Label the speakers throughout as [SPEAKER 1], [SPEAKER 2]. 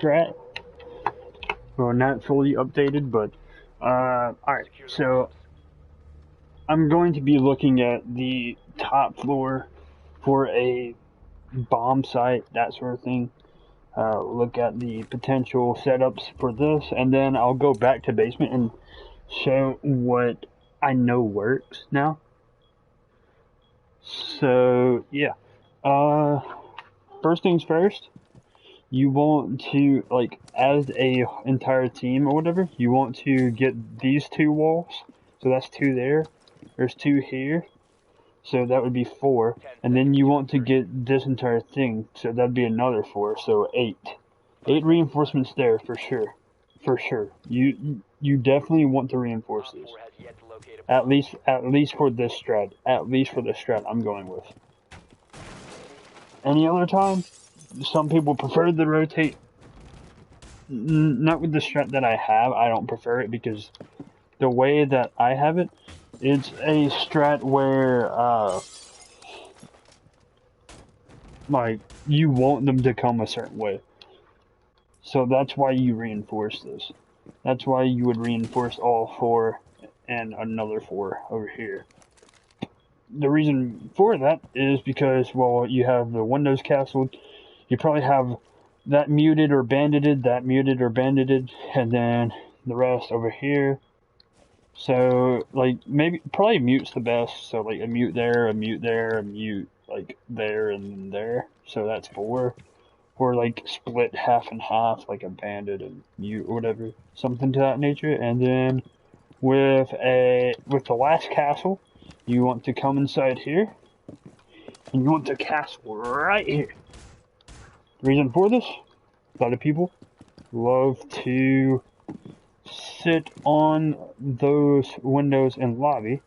[SPEAKER 1] strat. Well, not fully updated, but alright, so I'm going to be looking at the top floor for a bomb site, that sort of thing. Look at the potential setups for this, and then I'll go back to basement and show what I know works now. So yeah, first things first, you want to, like, as a entire team or whatever, you want to get these two walls. So that's two there. There's two here. So that would be 4. And then you want to get this entire thing. So that'd be another 4. So 8. 8 reinforcements there for sure. For sure. You definitely want to reinforce this. At least for this strat. At least for the strat I'm going with. Any other time, some people prefer to rotate. Not with the strat that I have. I don't prefer it because the way that I have it, it's a strat where, like, you want them to come a certain way. So that's why you reinforce this. That's why you would reinforce all 4 and another 4 over here. The reason for that is because, well, you have the windows castled. You probably have that muted or bandited, that muted or bandited, and then the rest over here. So, like, probably mute's the best. So, like, a mute there, a mute there, a mute, like, there and there. So that's 4. Or, like, split half and half, like a bandit and mute or whatever. Something to that nature. And then with the last castle, you want to come inside here. And you want to castle right here. The reason for this, a lot of people love to sit on those windows in lobby,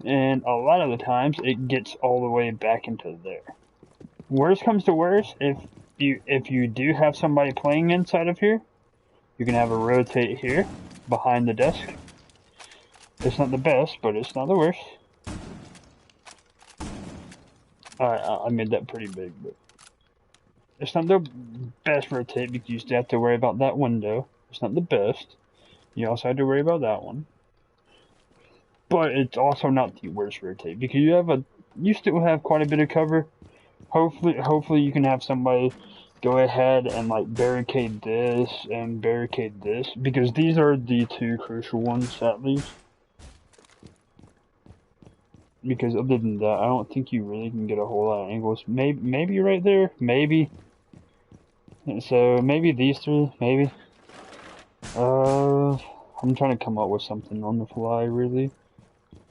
[SPEAKER 1] and a lot of the times it gets all the way back into there. Worst comes to worst, if you do have somebody playing inside of here, you can have a rotate here behind the desk. It's not the best, but it's not the worst. I made that pretty big, but it's not the best rotate because you still have to worry about that window. It's not the best. You also have to worry about that one. But it's also not the worst rotate because you still have quite a bit of cover. Hopefully you can have somebody go ahead and, like, barricade this and barricade this, because these are the 2 crucial ones at least. Because other than that, I don't think you really can get a whole lot of angles. Maybe right there, maybe. So maybe these 3, maybe. I'm trying to come up with something on the fly, really.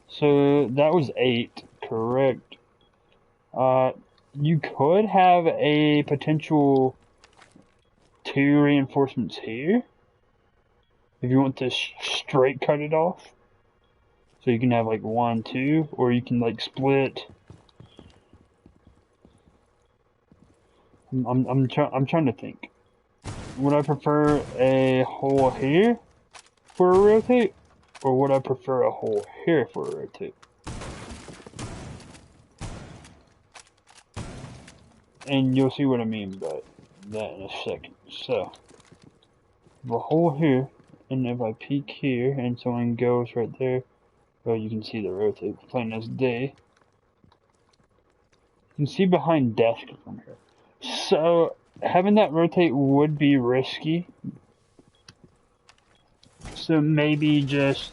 [SPEAKER 1] So that was 8, correct? You could have a potential 2 reinforcements here, if you want to straight cut it off. So you can have, like, 1, 2, or you can, like, split. I'm trying to think. Would I prefer a hole here for a rotate, or would I prefer a hole here for a rotate? And you'll see what I mean by that in a second. So, the hole here, and if I peek here, and someone goes right there, well, you can see the rotate plain as day. You can see behind desk from here. So, having that rotate would be risky. So maybe just,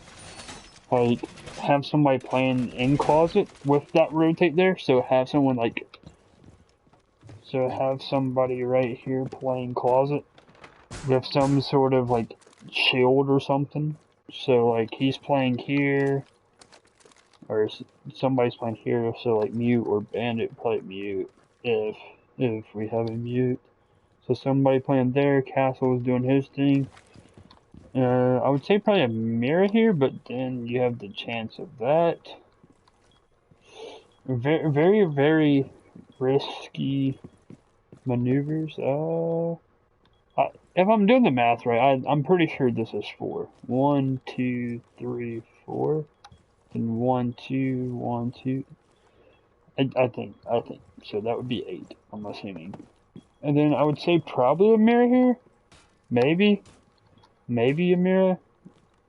[SPEAKER 1] like, have somebody playing in closet with that rotate there. So have someone, like, have somebody right here playing closet with some sort of, like, shield or something. So, like, he's playing here, or somebody's playing here, so, like, mute or bandit play mute if we have a mute. So somebody playing there, Castle is doing his thing. I would say probably a mirror here, but then you have the chance of that. Very, very, very risky maneuvers. If I'm doing the math right, I'm pretty sure this is 4. 1, 2, 3, 4. Then 1, 2, 1, 2. I think. So that would be 8, I'm assuming. And then I would say probably a mirror here. Maybe a mirror.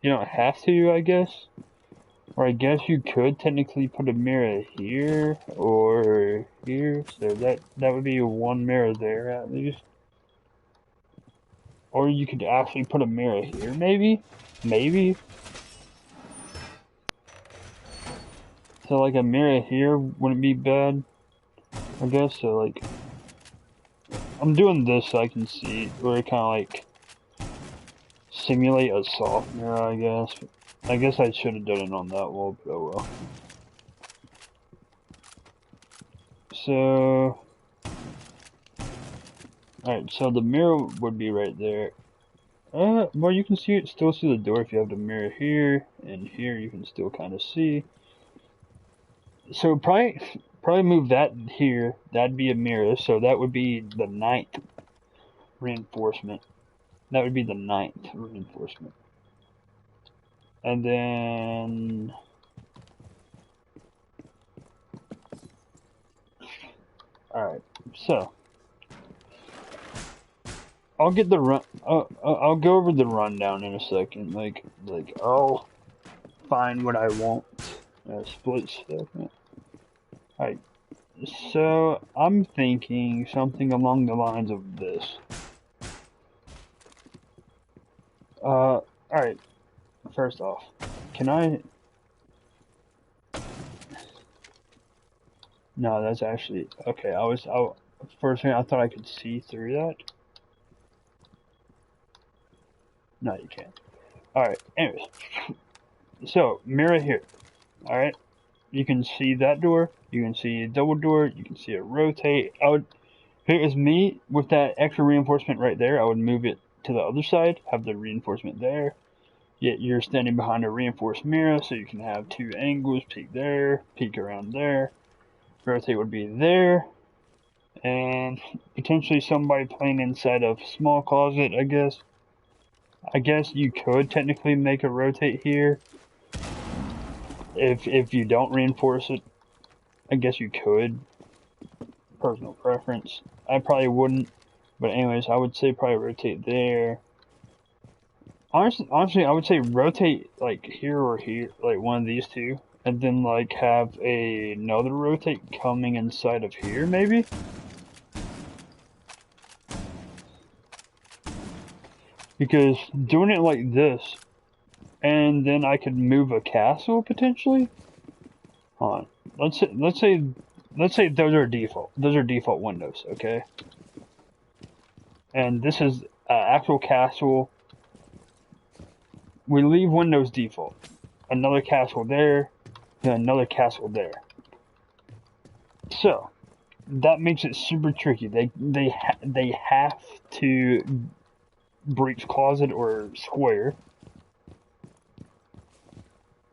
[SPEAKER 1] You don't have to, I guess. Or I guess you could technically put a mirror here or here, so that would be one mirror there at least. Or you could actually put a mirror here, maybe? Maybe? So like a mirror here wouldn't be bad, I guess, so like... I'm doing this so I can see, or kind of like... simulate a soft mirror, I guess. I guess I should have done it on that wall, but oh well. So... Alright, so the mirror would be right there. Well, you can still see the door if you have the mirror here, and here you can still kind of see. So probably move that here. That'd be a mirror, so that would be the 9th reinforcement. That would be the 9th reinforcement. And then... Alright, so... I'll get the run. I'll go over the rundown in a second. Like I'll find what I want. Split stuff. Alright. So I'm thinking something along the lines of this. Alright. First off, can I? No, that's actually okay. First thing I thought I could see through that. No, you can't. Alright, anyways. So, mirror here. Alright? You can see that door. You can see a double door. You can see it rotate. If it was me, with that extra reinforcement right there, I would move it to the other side. Have the reinforcement there. Yet you're standing behind a reinforced mirror, so you can have 2 angles. Peek there. Peek around there. Rotate would be there. And potentially somebody playing inside a small closet, I guess. I guess you could technically make a rotate here. If you don't reinforce it, I guess you could. Personal preference. I probably wouldn't. But anyways, I would say probably rotate there. Honestly, I would say rotate like here or here, like one of these two. And then like have another rotate coming inside of here, maybe? Because doing it like this, and then I could move a castle potentially. Hold on. Let's say those are default. Those are default windows, okay? And this is actual castle. We leave windows default. Another castle there, and another castle there. So that makes it super tricky. They have to breach closet or square,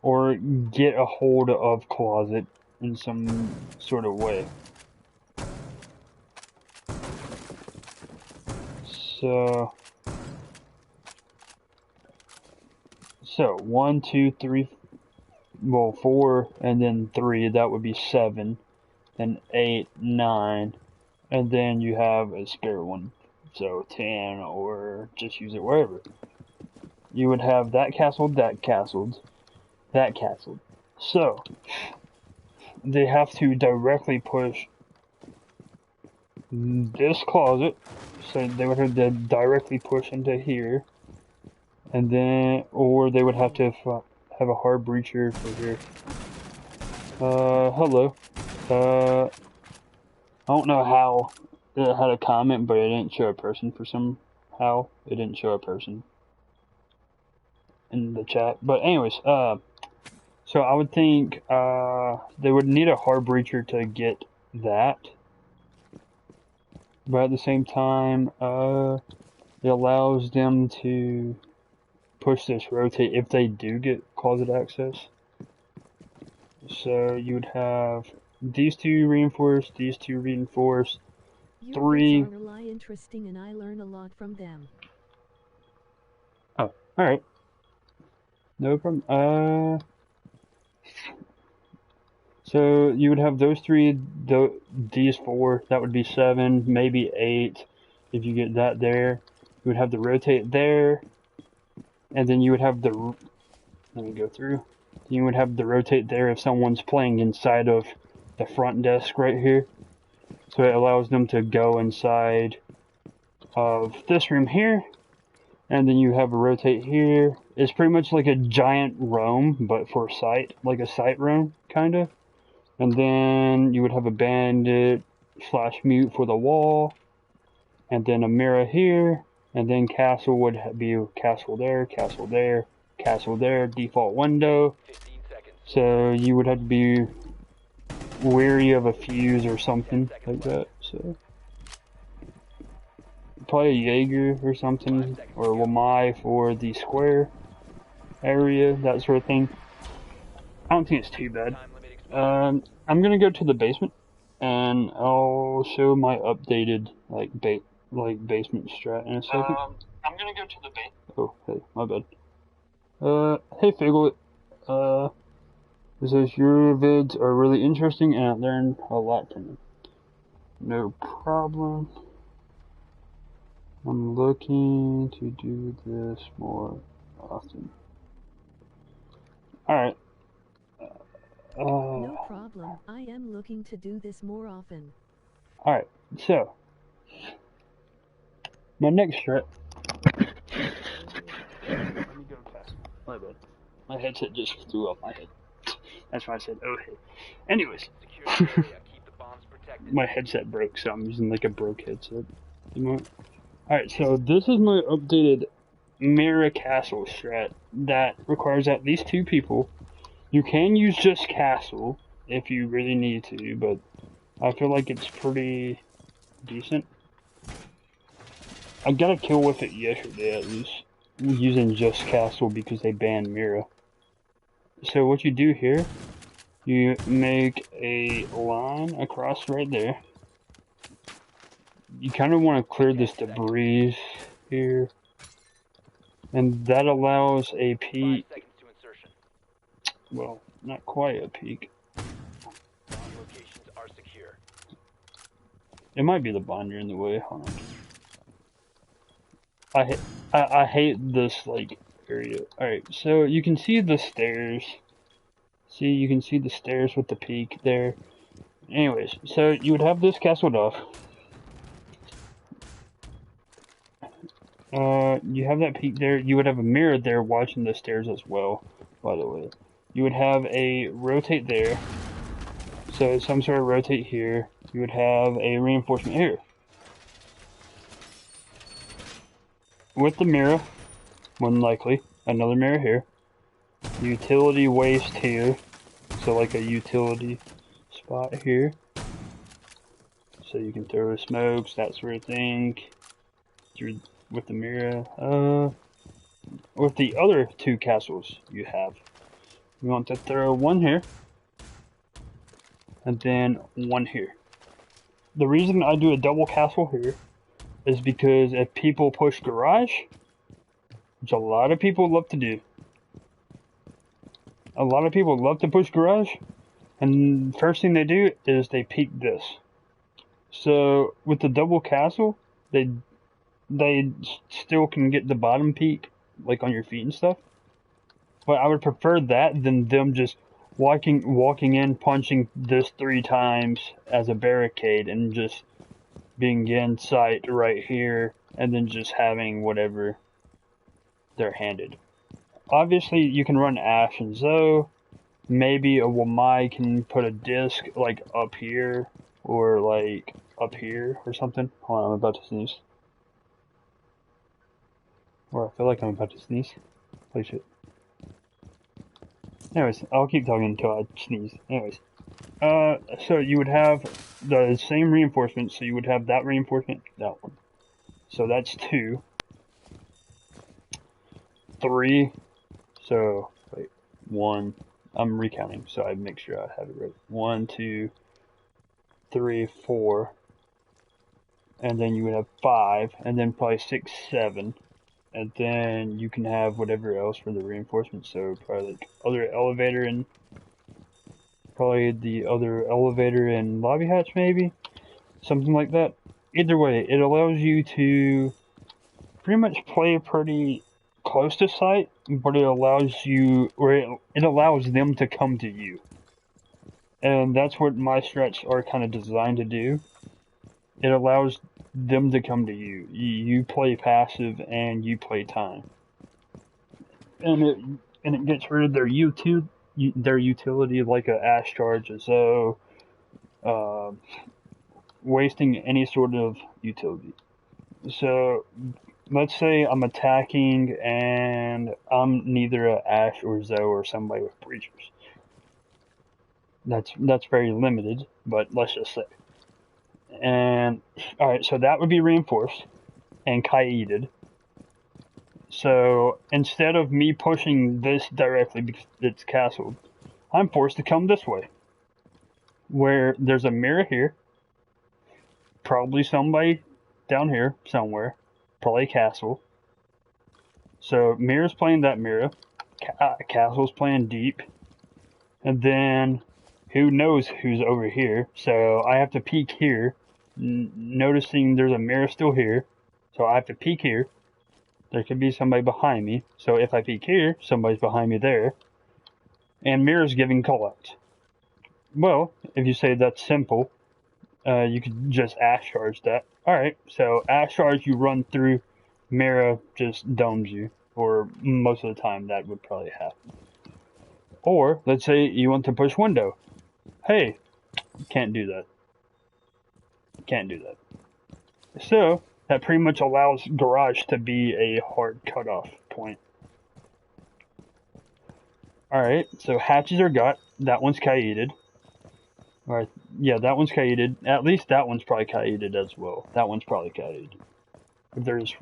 [SPEAKER 1] or get a hold of closet in some sort of way. So 1, 2, 3, well 4, and then 3. That would be 7, and 8, 9, and then you have a spare one. So 10, or just use it wherever. You would have that castled, that castled, that castled. So they have to directly push this closet. So they would have to directly push into here. And then, or they would have to have a hard breacher for here. Hello. I don't know how it had a comment, but it didn't show a person for somehow. It didn't show a person in the chat. But anyways, so I would think they would need a hard breacher to get that. But at the same time, it allows them to push this rotate if they do get closet access. So you would have these 2 reinforced, these 2 reinforced, 3.
[SPEAKER 2] Your are interesting, and I learn a lot from them.
[SPEAKER 1] Oh, all right. No problem. So you would have those 3, these 4. That would be 7, maybe 8, if you get that there. would have the rotate there, and then you would have the, let me go through, you would have the rotate there if someone's playing inside of the front desk right here. So it allows them to go inside of this room here, and then you have a rotate here. It's pretty much like a giant roam, but for sight, like a sight roam, kind of. And then you would have a bandit / mute for the wall, and then a mirror here, and then castle would be castle there, castle there, castle there, default window.
[SPEAKER 3] 15 seconds.
[SPEAKER 1] So you would have to be wary of a fuse or something like that. So probably a Jaeger or something, or a Wamai for the square area, that sort of thing. I don't think it's too bad.
[SPEAKER 3] Time limit expired.
[SPEAKER 1] I'm gonna go to the basement, and I'll show my updated basement strat in a second. I'm gonna go to the basement. Oh, hey, my bad. Hey Figlet. It says your vids are really interesting, and I learned a lot from them. No problem. I'm looking to do this more often. Alright.
[SPEAKER 2] No problem. I am looking to do this more often.
[SPEAKER 1] Alright, so my next strat. Let me go fast. My bad. My headset just flew off my head. That's why I said, oh hey. Anyways,
[SPEAKER 3] Secure the area. Keep the bombs protected.
[SPEAKER 1] my headset broke, so I'm using like a broke headset. Alright, so this is my updated Mirror Castle strat that requires at least 2 people. You can use just Castle if you really need to, but I feel like it's pretty decent. I got a kill with it yesterday at least, using just Castle because they banned Mirror. So what you do here, you make a line across right there. You kind of want to clear this debris here, and that allows a
[SPEAKER 3] 5
[SPEAKER 1] peek.
[SPEAKER 3] seconds to insertion.
[SPEAKER 1] Well, not quite a peek.
[SPEAKER 3] Bomb locations are secure.
[SPEAKER 1] It might be the binder in the way. Hold on. I hate this like area. Alright, so you can see the stairs. See, you can see the stairs with the peak there. Anyways, so you would have this castled off. You have that peak there. You would have a mirror there watching the stairs as well, by the way. You would have a rotate there. So some sort of rotate here. You would have a reinforcement here. With the mirror, more than likely, another mirror here. Utility waste here. So like a utility spot here. So you can throw smokes, that sort of thing. With the mirror. With the other 2 castles you have. You want to throw one here. And then one here. The reason I do a double castle here is because if people push garage, which a lot of people love to do. A lot of people love to push garage, and first thing they do is they peek this. So with the double castle, they still can get the bottom peak, like on your feet and stuff. But I would prefer that than them just walking in, punching this 3 times as a barricade, and just being in sight right here, and then just having whatever they're handed. Obviously, you can run Ash and Zoe. Maybe a Wamai can put a disc like up here, or like up here, or something. Hold on, I'm about to sneeze. Or I feel like I'm about to sneeze. Holy shit. Anyways, I'll keep talking until I sneeze. Anyways. So you would have the same reinforcement, so you would have that reinforcement, that one. So that's 2. 3. So, wait, 1. I'm recounting, so I make sure I have it right. 1, 2, 3, 4. And then you would have 5, and then probably 6, 7. And then you can have whatever else for the reinforcement, so probably like other elevator and probably the other elevator and lobby hatch maybe? Something like that. Either way, it allows you to pretty much play pretty close to site, but it allows you, or it allows them to come to you. And that's what my strats are kind of designed to do. It allows them to come to you. You play passive and you play time. And it gets rid of their utility like a ash charge, so wasting any sort of utility. So let's say I'm attacking and I'm neither a Ash or Zoe or somebody with breachers. That's very limited, but let's just say. And alright, so that would be reinforced and kaited. So instead of me pushing this directly because it's castled, I'm forced to come this way. Where there's a mirror here. Probably somebody down here somewhere. Probably castle. So mirror's playing that mirror. Castle's playing deep. And then who knows who's over here. So I have to peek here. Noticing there's a mirror still here. So I have to peek here. There could be somebody behind me. So if I peek here, somebody's behind me there. And mirror's giving callouts. Well, if you say that's simple, you could just Ash Charge that. Alright, so Ash Charge you run through, mirror just domes you. Or most of the time that would probably happen. Or, let's say you want to push window. Hey, can't do that. Can't do that. So, that pretty much allows garage to be a hard cutoff point. Alright, so hatches are got. That one's kaited. Alright, yeah, that one's kaited. At least that one's probably kaited as well. That one's probably kaited. If there's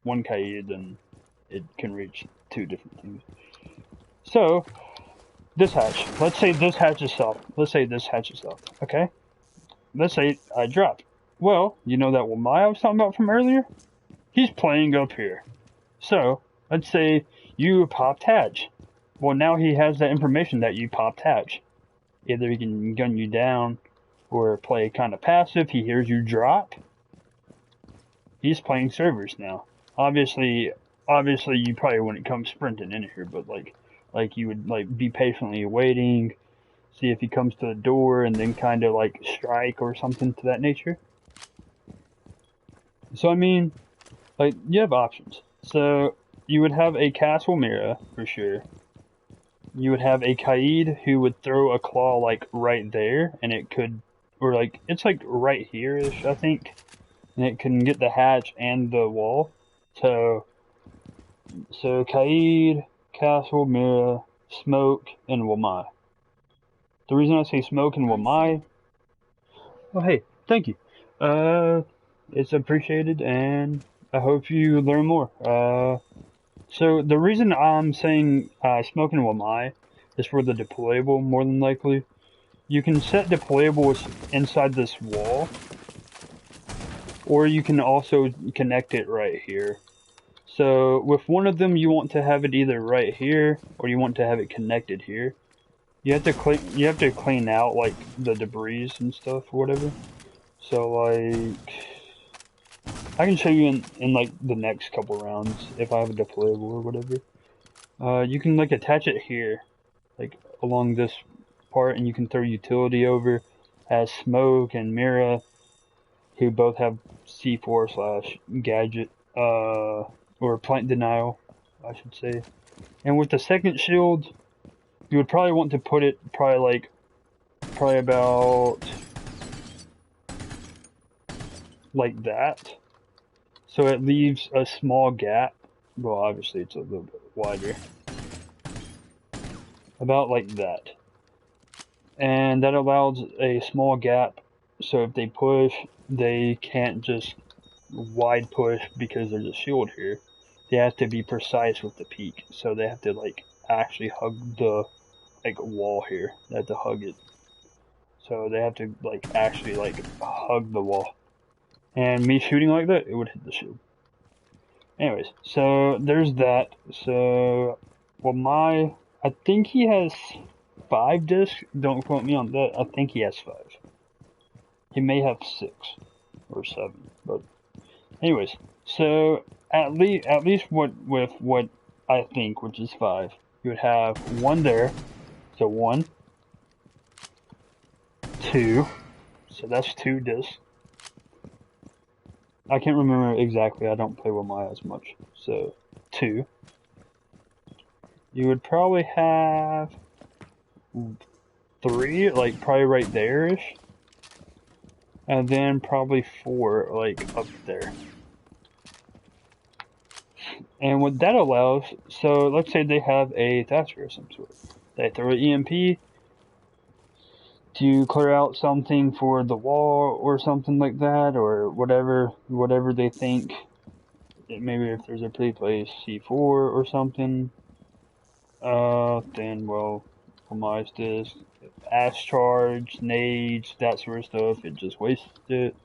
[SPEAKER 1] one kaited, then it can reach two different things. So, this hatch. Let's say this hatch is soft. Let's say this hatch is soft. Okay? Let's say I drop. Well, you know that Wamai I was talking about from earlier? He's playing up here. So, let's say you popped hatch. Well, now he has that information that you popped hatch. Either he can gun you down or play kind of passive. He hears you drop. He's playing servers now. Obviously you probably wouldn't come sprinting in here, but like you would be patiently waiting, see if he comes to the door, and then kind of strike or something to that nature. So I mean, you have options. So you would have a Castle Mira for sure. You would have a Kaid who would throw a claw right there, and it could, or it's right here-ish, I think, and it can get the hatch and the wall. So Kaid, Castle, Mira, Smoke, and Wamai. The reason I say Smoke and Wamai, oh hey, thank you. It's appreciated, and I hope you learn more. So the reason I'm saying Smoke and Wamai is for the deployable, more than likely. You can set deployables inside this wall, or you can also connect it right here. So with one of them, you want to have it either right here, or you want to have it connected here. You have to clean out the debris and stuff, or whatever. So I can show you in the next couple rounds if I have a deployable or whatever. You can attach it here, along this part, and you can throw utility over as Smoke and Mira, who both have C4/gadget, or plant denial, I should say. And with the second shield, you would probably want to put it probably about like that. So it leaves a small gap. Well, obviously it's a little bit wider. About like that. And that allows a small gap, so if they push, they can't just wide push because there's a shield here. They have to be precise with the peak, so they have to actually hug the wall here. They have to hug it. So they have to actually hug the wall. And me shooting like that, it would hit the shield. Anyways, so there's that. So, well, I think he has 5 discs. Don't quote me on that. I think he has 5. He may have 6 or 7. But anyways, so at least with what I think, which is 5. You would have 1 there, so 1, 2, so that's 2 discs. I can't remember exactly, I don't play with my as much, so 2. You would probably have 3, like probably right there-ish, and then probably 4, like up there. And what that allows, so let's say they have a Thatcher of some sort. They throw an EMP to clear out something for the wall or something like that, or whatever they think. Maybe if there's a pre-placed C4 or something, then well, Demise this, ash charge, nades, that sort of stuff. It just wastes it.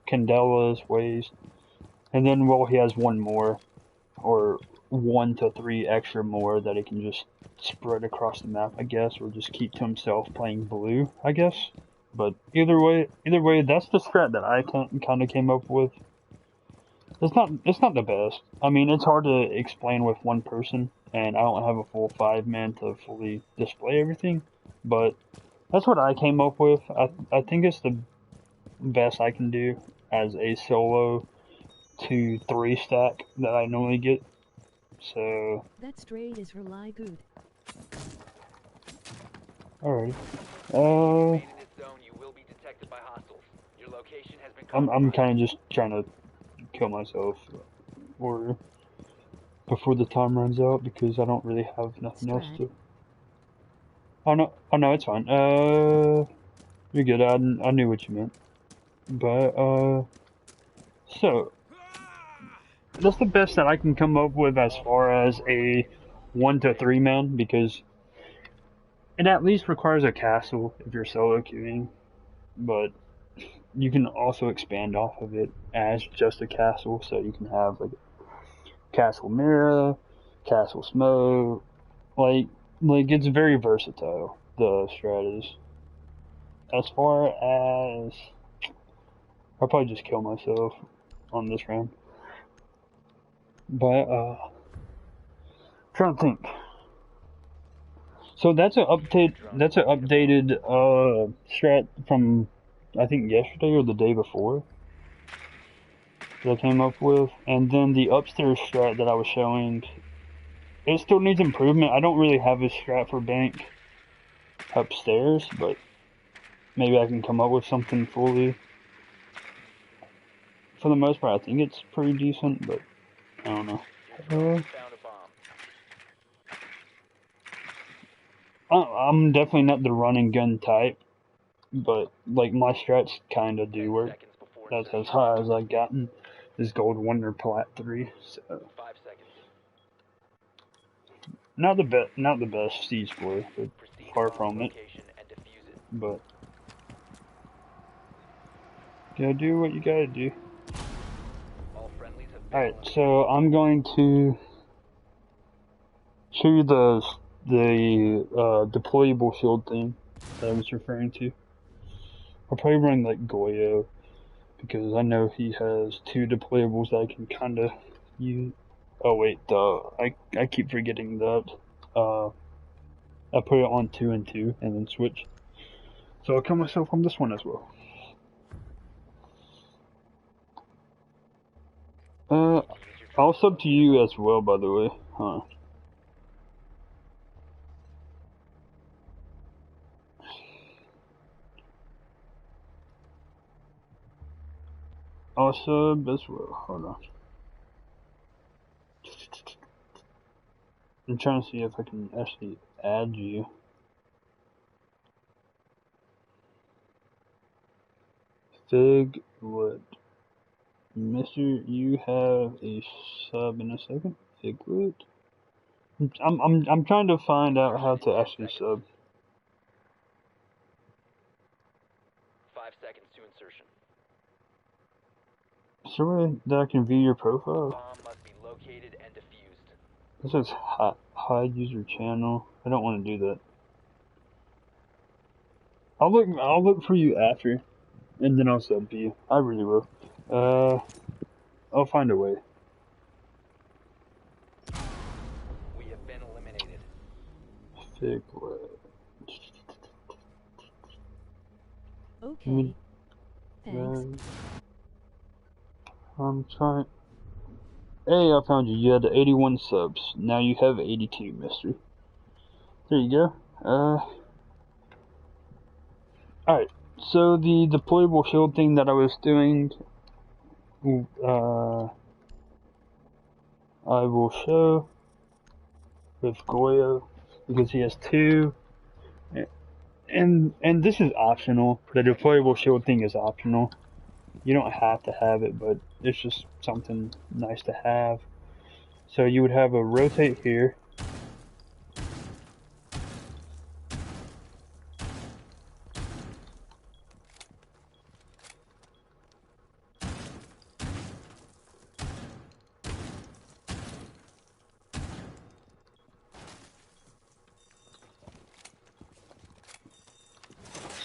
[SPEAKER 1] Candela's waste, and then well, he has 1 more, or 1 to 3 extra more that he can just spread across the map, I guess, or just keep to himself playing blue, I guess. But either way, that's the strat that I kind of came up with. It's not the best. I mean, it's hard to explain with 1 person, and I don't have a full 5 man to fully display everything. But that's what I came up with. I think it's the best I can do as a solo to 3 stack that I normally get. So.
[SPEAKER 2] That straight is rely good.
[SPEAKER 1] Alright.
[SPEAKER 3] Remain in this zone, you will be detected by hostiles. Your location has been
[SPEAKER 1] I'm
[SPEAKER 3] compromised.
[SPEAKER 1] kind of just trying to kill myself, or before the time runs out, because I don't really have nothing else
[SPEAKER 2] Strat.
[SPEAKER 1] to. Oh no, it's fine. You're good. I knew what you meant, but so that's the best that I can come up with as far as a 1 to 3 man, because it at least requires a castle if you're solo queuing, but you can also expand off of it as just a castle, so you can have like castle mirror, castle smoke, like it's very versatile, the strat is. As far as I'll probably just kill myself on this round, but trying to think. So that's an updated strat from I think yesterday or the day before that I came up with, and then the upstairs strat that I was showing, it still needs improvement. I don't really have a strat for bank upstairs, but maybe I can come up with something fully. For the most part, I think it's pretty decent, but I don't know.
[SPEAKER 3] Your drone has found a bomb.
[SPEAKER 1] I'm definitely not the run and gun type, but like my strats kind of
[SPEAKER 3] 10
[SPEAKER 1] do work.
[SPEAKER 3] seconds before
[SPEAKER 1] That's
[SPEAKER 3] insertion.
[SPEAKER 1] as high as I've gotten. Is Gold Wonder Plat 3, so
[SPEAKER 3] 5 seconds.
[SPEAKER 1] not the best siege player, but
[SPEAKER 3] Proceed to
[SPEAKER 1] far
[SPEAKER 3] bomb's
[SPEAKER 1] from it.
[SPEAKER 3] location and defuse it.
[SPEAKER 1] But gotta do what you gotta do.
[SPEAKER 3] All friendlies have been
[SPEAKER 1] Alright, so I'm going to show you the deployable shield thing that I was referring to. I'll probably run like Goyo, because I know he has 2 deployables that I can kind of use. Oh wait, I keep forgetting that. I put it on 2 and 2 and then switch. So I'll kill myself on this one as well. I'll sub to you as well, by the way. Huh. I'll sub as well. Hold on. I'm trying to see if I can actually add you. Figwood. Mister, you have a sub in a second. Figwood. I'm trying to find out how to actually sub.
[SPEAKER 3] 5 seconds to insertion.
[SPEAKER 1] Is there a way that I can view your profile?
[SPEAKER 3] Bomb must be located and defused.
[SPEAKER 1] This says hide user channel. I don't want to do that. I'll look for you after, and then I'll sub to you. I really will. I'll find a way.
[SPEAKER 3] been eliminated.
[SPEAKER 1] Figlet.
[SPEAKER 2] Okay. Thanks.
[SPEAKER 1] I'm trying. Hey, I found you. You had 81 subs. Now you have 82, mister. There you go. Alright. So the deployable shield thing that I was doing, I will show with Goyo because he has two. And this is optional. The deployable shield thing is optional. You don't have to have it, but it's just something nice to have. So you would have a rotate here.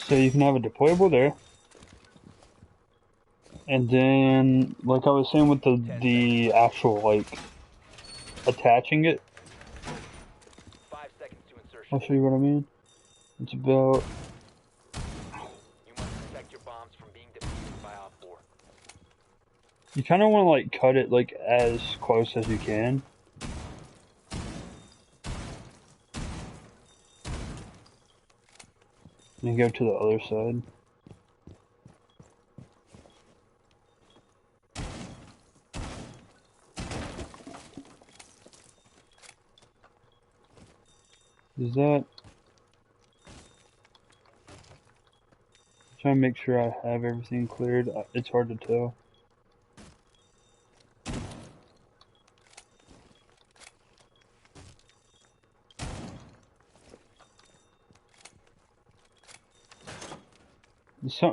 [SPEAKER 1] So you can have a deployable there. And then, like I was saying with the actual, like, attaching it,
[SPEAKER 3] 5 seconds to insertion.
[SPEAKER 1] I'll show you what I mean. It's about,
[SPEAKER 3] You must protect your bombs from being defused by Op 4.
[SPEAKER 1] you kind of want to, like, cut it, like, as close as you can. And go to the other side. Is that... Trying to make sure I have everything cleared. It's hard to tell.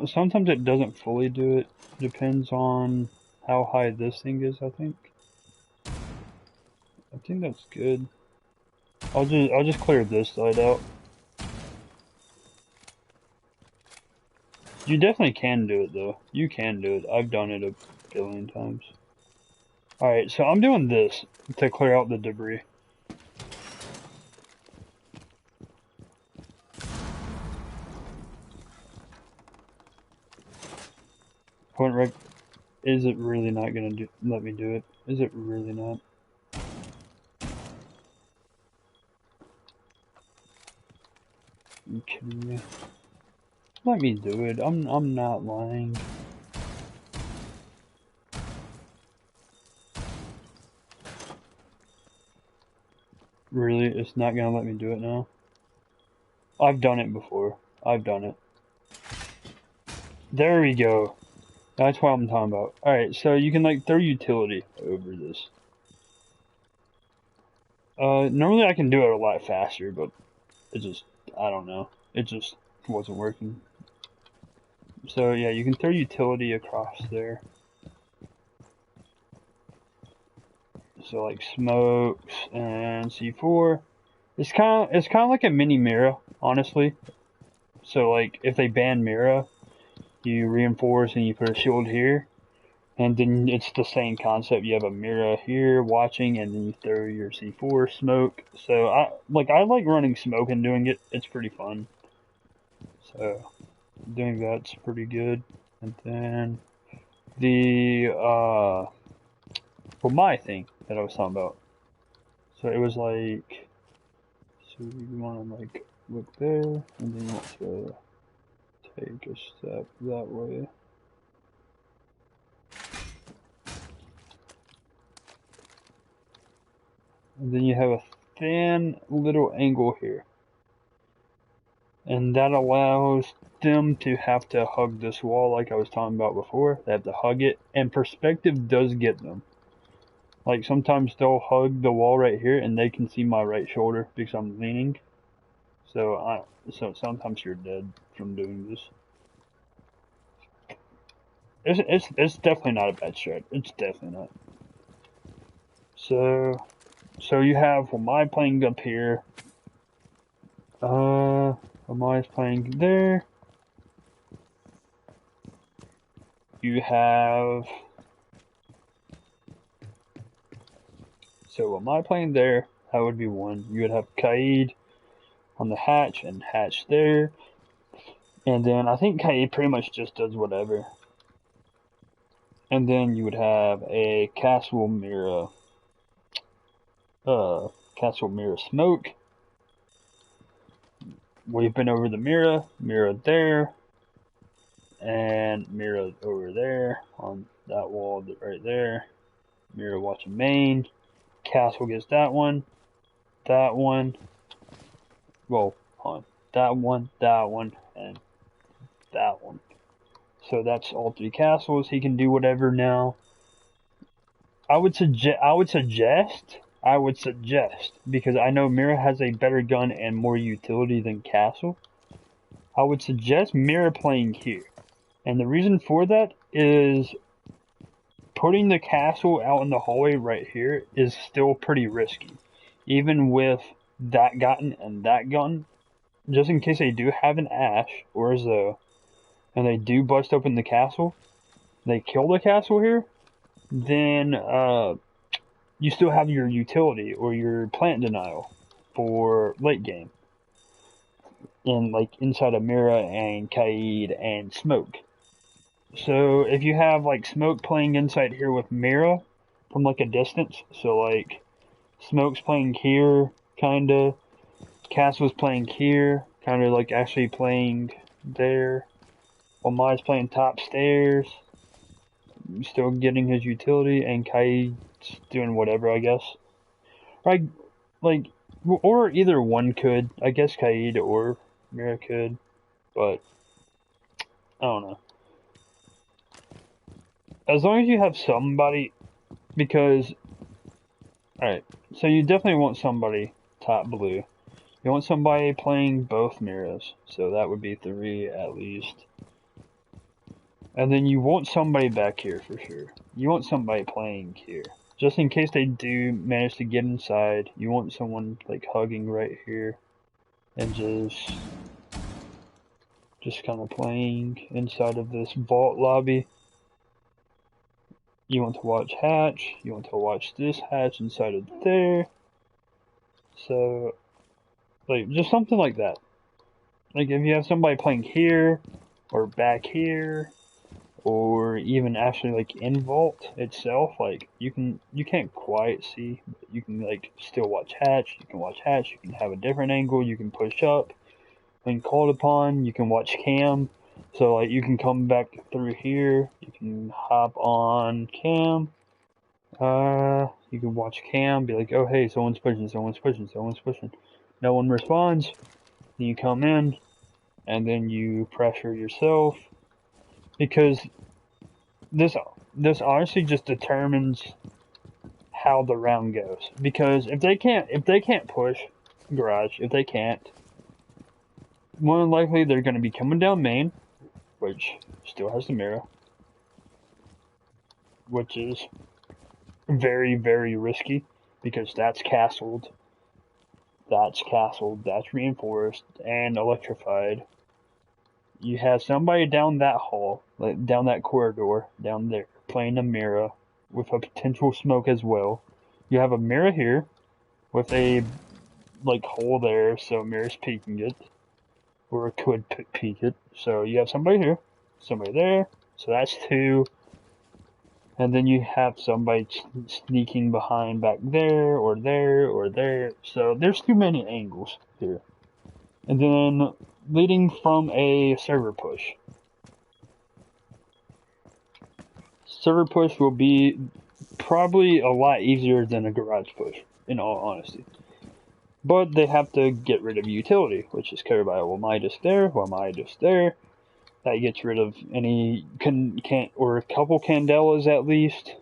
[SPEAKER 1] Sometimes it doesn't fully do it. Depends on how high this thing is, I think. I think that's good. I'll just clear this side out. You definitely can do it though. You can do it. I've done it a billion times. Alright, so I'm doing this to clear out the debris. Point rec. Is it really not gonna let me do it? Is it really not? You kidding me? Let me do it. I'm not lying. Really, it's not gonna let me do it now. I've done it before. I've done it. There we go. That's what I'm talking about. Alright, so you can like throw utility over this. Normally I can do it a lot faster, but it just, I don't know. It just wasn't working. So yeah, you can throw utility across there. So like smokes and C4. It's kind of like a mini Mira, honestly. So like if they ban Mira, you reinforce and you put a shield here, and then it's the same concept. You have a Mira here watching, and then you throw your C4 smoke. So I like running smoke and doing it. It's pretty fun. So doing that's pretty good. And then the my thing that I was talking about. So it was like, so you want to like look there, and then you want to take a step that way. And then you have a thin little angle here. And that allows them to have to hug this wall like I was talking about before. They have to hug it, and perspective does get them. Like sometimes they'll hug the wall right here and they can see my right shoulder because I'm leaning. So sometimes you're dead from doing this. It's definitely not a bad strat. It's definitely not. So you have my playing up here. Amai's playing there. You have... So Amai playing there. That would be one. You would have Kaid on the hatch and hatch there. And then I think Kaid pretty much just does whatever. And then you would have a Castle Mirror smoke. We've been over the mirror there, and mirror over there on that wall right there. Mirror watching main. Castle gets that one. Well, on that one, and that one. So that's all three castles. He can do whatever now. I would suggest, because I know Mira has a better gun and more utility than Castle. I would suggest Mira playing here. And the reason for that is putting the Castle out in the hallway right here is still pretty risky. Even with that gun and that gun, just in case they do have an Ash or a Zoe, and they do bust open the Castle, they kill the Castle here, then you still have your utility or your plant denial for late game. And like inside of Mira and Kaid and Smoke. So if you have like Smoke playing inside here with Mira from like a distance, so like Smoke's playing here, kinda, Castle's playing here, kinda like actually playing there, while Mai's playing top stairs, still getting his utility, and Kaid's doing whatever, I guess. Like, or either one could. I guess Kaid or Mira could, but I don't know. As long as you have somebody, because, alright, so you definitely want somebody top blue. You want somebody playing both Miras, so that would be 3 at least. And then you want somebody back here for sure. You want somebody playing here. Just in case they do manage to get inside, you want someone like hugging right here. And just kind of playing inside of this vault lobby. You want to watch hatch. You want to watch this hatch inside of there. So, like, just something like that. Like, if you have somebody playing here, or back here, or even actually like in vault itself, like you can't quite see, but you can like still watch hatch. You can watch hatch. You can have a different angle. You can push up when called upon. You can watch cam, so like you can come back through here. You can hop on cam. You can watch cam. Be like, oh hey, someone's pushing. No one responds. Then you come in, and then you pressure yourself. Because this honestly just determines how the round goes. Because if they can't push garage, if they can't, more than likely they're going to be coming down main, which still has the mirror, which is very, very risky because that's castled, that's reinforced and electrified. You have somebody down that hall, like down that corridor, down there, playing a mirror with a potential smoke as well. You have a mirror here with a like hole there, so mirror's peeking it, or it could peek it. So you have somebody here, somebody there, so that's 2. And then you have somebody sneaking behind back there, or there, or there. So there's too many angles here. And then leading from a server push. Server push will be probably a lot easier than a garage push, in all honesty. But they have to get rid of utility, which is covered by Wamai there. That gets rid of any or a couple candelas at least.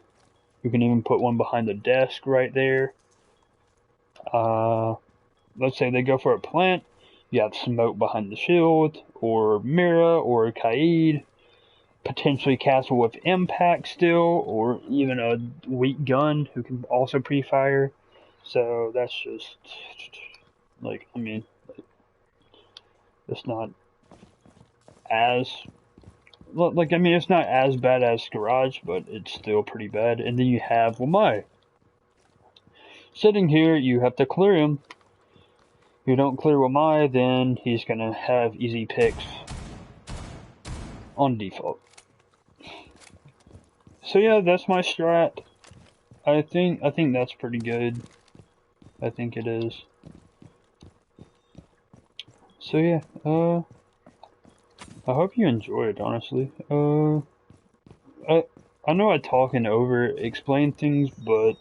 [SPEAKER 1] You can even put one behind the desk right there. Let's say they go for a plant. You have smoke behind the shield, or Mira, or Kaid, potentially Castle with impact still, or even a weak gun who can also pre-fire. So that's just, like, I mean, it's not as, like, I mean, it's not as bad as Garage, but it's still pretty bad. And then you have Wamai. sitting here, you have to clear him. If you don't clear with my, then he's gonna have easy picks on default. So yeah, that's my strat. I think that's pretty good. I think it is. So yeah, I hope you enjoyed, honestly. I know I talk and over explain things, but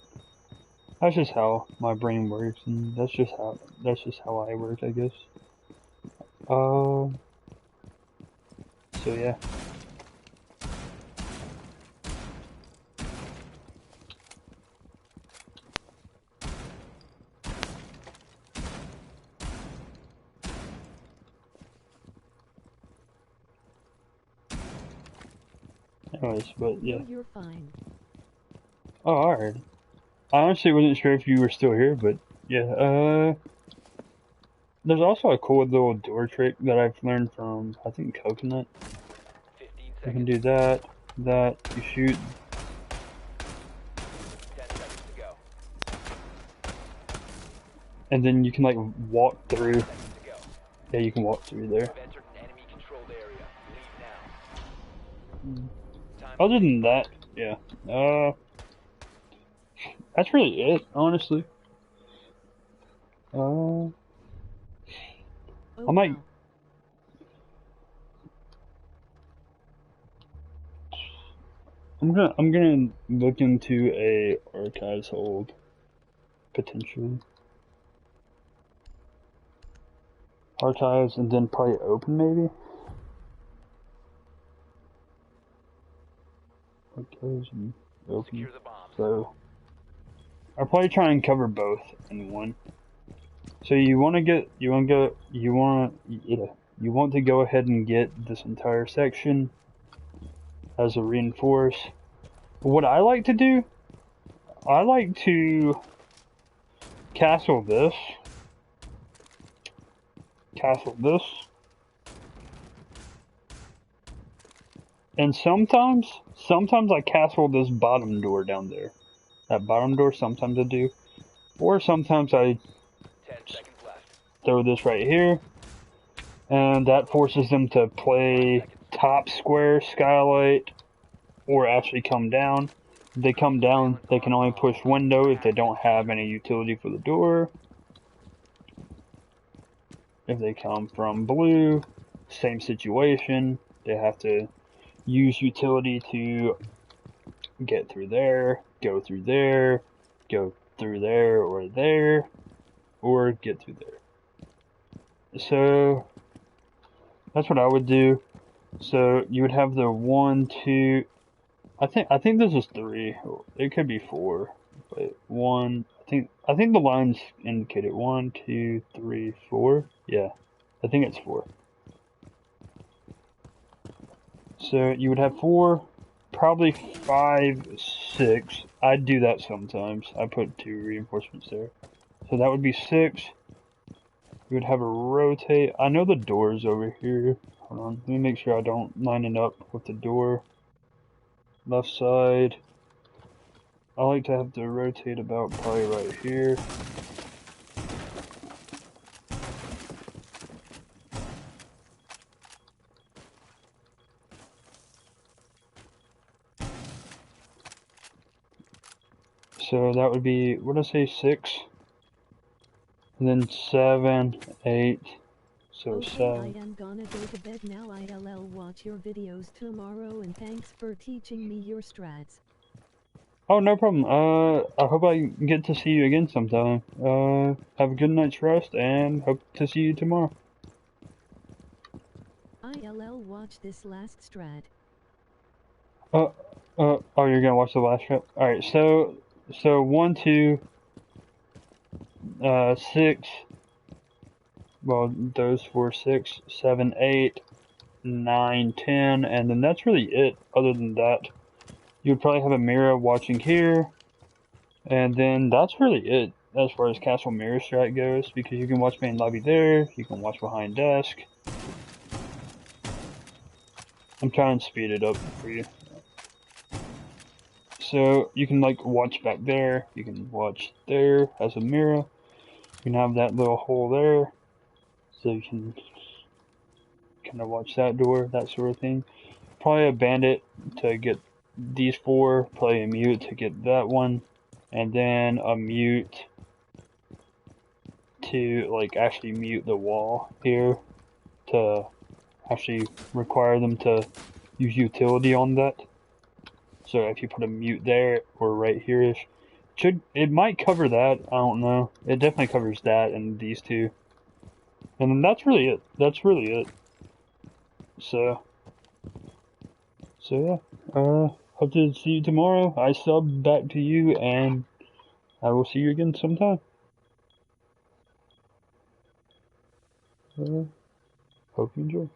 [SPEAKER 1] that's just how my brain works, and that's just how I work, I guess. So yeah. Anyways, but yeah.
[SPEAKER 2] No, you're fine.
[SPEAKER 1] Oh, alright. I honestly wasn't sure if you were still here, but yeah, there's also a cool little door trick that I've learned from, I think, Coconut.
[SPEAKER 3] 15
[SPEAKER 1] You
[SPEAKER 3] seconds.
[SPEAKER 1] can do that, you shoot.
[SPEAKER 3] 10 seconds to go.
[SPEAKER 1] And then you can, like, walk through.
[SPEAKER 3] Seconds to go.
[SPEAKER 1] Yeah, you can walk through there.
[SPEAKER 3] You've entered an enemy-controlled area. Leave now. Time
[SPEAKER 1] Other than that, yeah. That's really it, honestly.
[SPEAKER 2] Oh,
[SPEAKER 1] I might...
[SPEAKER 2] wow.
[SPEAKER 1] I'm gonna look into a archives hold, potentially. Archives and then probably open, maybe? Archives and open.
[SPEAKER 3] secure the bombs.
[SPEAKER 1] So I'll probably try and cover both in one. So you want to go ahead and get this entire section as a reinforce. What I like to do, I like to castle this, and sometimes I castle this bottom door down there. That bottom door, sometimes I do. Or sometimes I
[SPEAKER 3] 10 seconds left.
[SPEAKER 1] throw this right here. And that forces them to play top square skylight or actually come down. If they come down, they can only push window if they don't have any utility for the door. If they come from blue, same situation. They have to use utility to get through there, go through there, go through there, or get through there. So that's what I would do. So you would have the 1, 2. I think this is 3. It could be 4, but 1. I think the lines indicated 1, 2, 3, 4. Yeah, I think it's 4. So you would have 4, probably 5, 6. I do that sometimes. I put 2 reinforcements there. So that would be 6. You would have a rotate. I know the door's over here. Hold on. Let me make sure I don't line it up with the door. Left side. I like to have to rotate about probably right here. So that would be, what did I say, 6? And then 7, 8. So
[SPEAKER 2] Okay,
[SPEAKER 1] 7.
[SPEAKER 2] I am gonna go to bed now. I'll watch your videos tomorrow, and thanks for teaching me your strats.
[SPEAKER 1] Oh, no problem. I hope I get to see you again sometime. Have a good night's rest and hope to see you tomorrow.
[SPEAKER 2] I'll watch this last strat.
[SPEAKER 1] Oh, you're gonna watch the last trip? Alright, so 1, 2, 6. Well, those 4, 6, 7, 8, 9, 10, and then that's really it. Other than that, you would probably have a mirror watching here, and then that's really it as far as castle mirror strat goes, because you can watch main lobby there, you can watch behind desk. I'm trying to speed it up for you. So you can like watch back there, you can watch there as a mirror, you can have that little hole there, so you can kind of watch that door, that sort of thing. Probably a bandit to get these four, probably a mute to get that one, and then a mute to like actually mute the wall here to actually require them to use utility on that. So if you put a mute there or right here, it might cover that. I don't know. It definitely covers that and these two. And then that's really it. That's really it. So yeah. Hope to see you tomorrow. I sub back to you, and I will see you again sometime. Hope you enjoy.